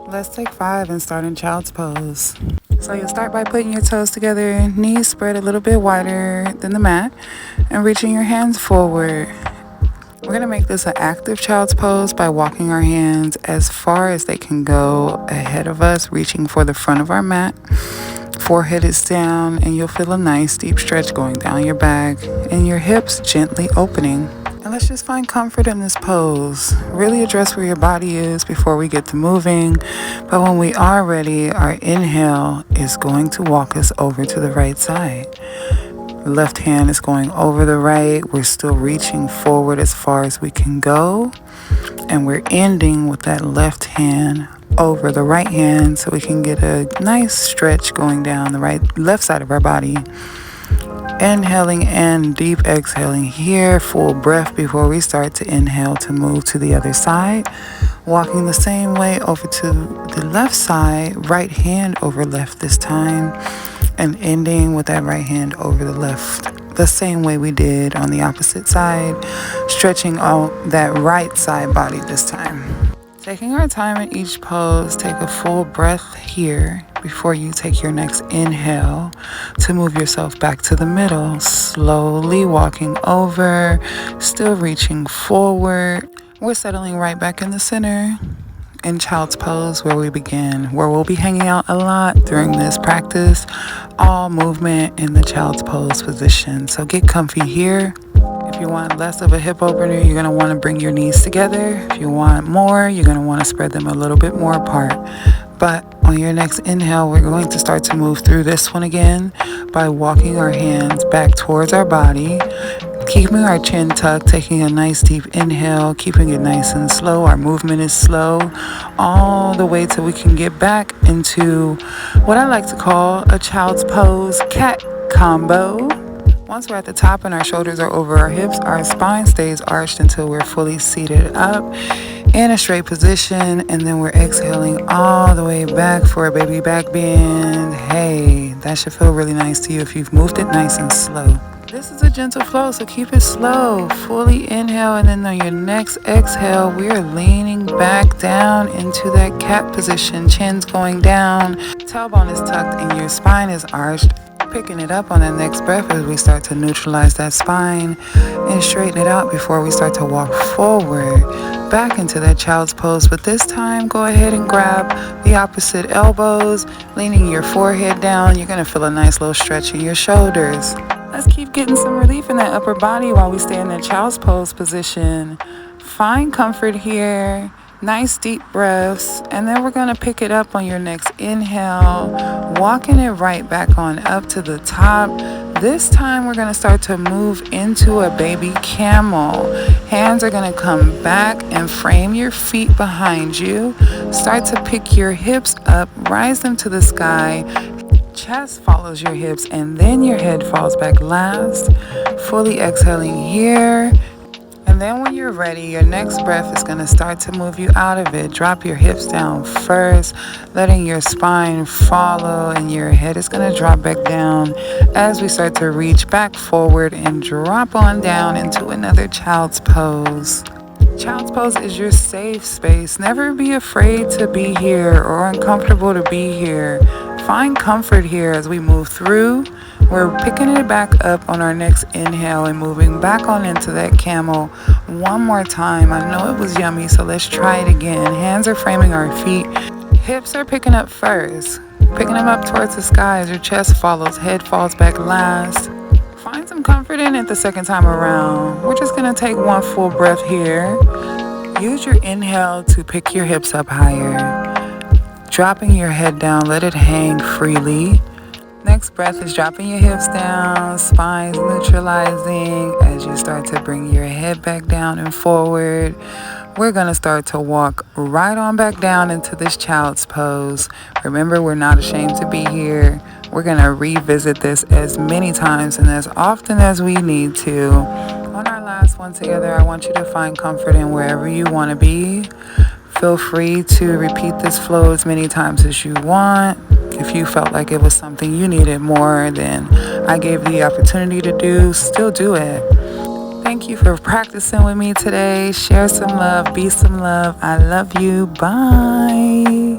Let's take 5 and start in child's pose. So you'll start by putting your toes together, knees spread a little bit wider than the mat, and reaching your hands forward. We're going to make this an active child's pose by walking our hands as far as they can go ahead of us, reaching for the front of our mat. Forehead is down, and you'll feel a nice deep stretch going down your back and your hips gently opening. And let's just find comfort in this pose. Really address where your body is before we get to moving. But when we are ready, our inhale is going to walk us over to the right side. Left hand is going over the right. We're still reaching forward as far as we can go. And we're ending with that left hand over the right hand so we can get a nice stretch going down the left side of our body. Inhaling and deep exhaling here, full breath before we start to inhale to move to the other side. Walking the same way over to the left side, right hand over left this time, and ending with that right hand over the left, the same way we did on the opposite side, stretching out that right side body this time. Taking our time in each pose, take a full breath here before you take your next inhale to move yourself back to the middle. Slowly walking over, still reaching forward. We're settling right back in the center in child's pose where we begin, where we'll be hanging out a lot during this practice. All movement in the child's pose position. So get comfy here. If you want less of a hip opener, you're going to want to bring your knees together. If you want more, you're going to want to spread them a little bit more apart. But on your next inhale, we're going to start to move through this one again by walking our hands back towards our body, keeping our chin tucked, taking a nice deep inhale, keeping it nice and slow. Our movement is slow all the way till we can get back into what I like to call a child's pose cat combo. Once we're at the top and our shoulders are over our hips, our spine stays arched until we're fully seated up in a straight position, and then we're exhaling all the way back for a baby back bend. Hey, that should feel really nice to you if you've moved it nice and slow. This is a gentle flow, so keep it slow. Fully inhale, and then on your next exhale, we're leaning back down into that cat position. Chin's going down, tailbone is tucked, and your spine is arched. Picking it up on the next breath as we start to neutralize that spine and straighten it out before we start to walk forward back into that child's pose. But this time, go ahead and grab the opposite elbows, leaning your forehead down. You're going to feel a nice little stretch in your shoulders. Let's keep getting some relief in that upper body while we stay in that child's pose position. Find comfort here. Nice deep breaths, and then we're going to pick it up on your next inhale, walking it right back on up to the top. This time we're going to start to move into a baby camel. Hands are going to come back and frame your feet behind you. Start to pick your hips up, rise them to the sky. Chest follows your hips, and then your head falls back last. Fully exhaling here. And then when you're ready, your next breath is going to start to move you out of it. Drop your hips down first, letting your spine follow, and your head is going to drop back down as we start to reach back forward and drop on down into another child's pose. Child's pose is your safe space. Never be afraid to be here or uncomfortable to be here. Find comfort here as we move through. We're picking it back up on our next inhale and moving back on into that camel one more time. I know it was yummy, so let's try it again. Hands are framing our feet. Hips are picking up first. Picking them up towards the sky as your chest follows. Head falls back last. Find some comfort in it the second time around. We're just going to take one full breath here. Use your inhale to pick your hips up higher. Dropping your head down, let it hang freely. Next breath is dropping your hips down, spine's neutralizing as you start to bring your head back down and forward. We're going to start to walk right on back down into this child's pose. Remember, we're not ashamed to be here. We're going to revisit this as many times and as often as we need to. On our last one together, I want you to find comfort in wherever you want to be. Feel free to repeat this flow as many times as you want. If you felt like it was something you needed more than I gave the opportunity to do, still do it. Thank you for practicing with me today. Share some love, be some love. I love you. Bye.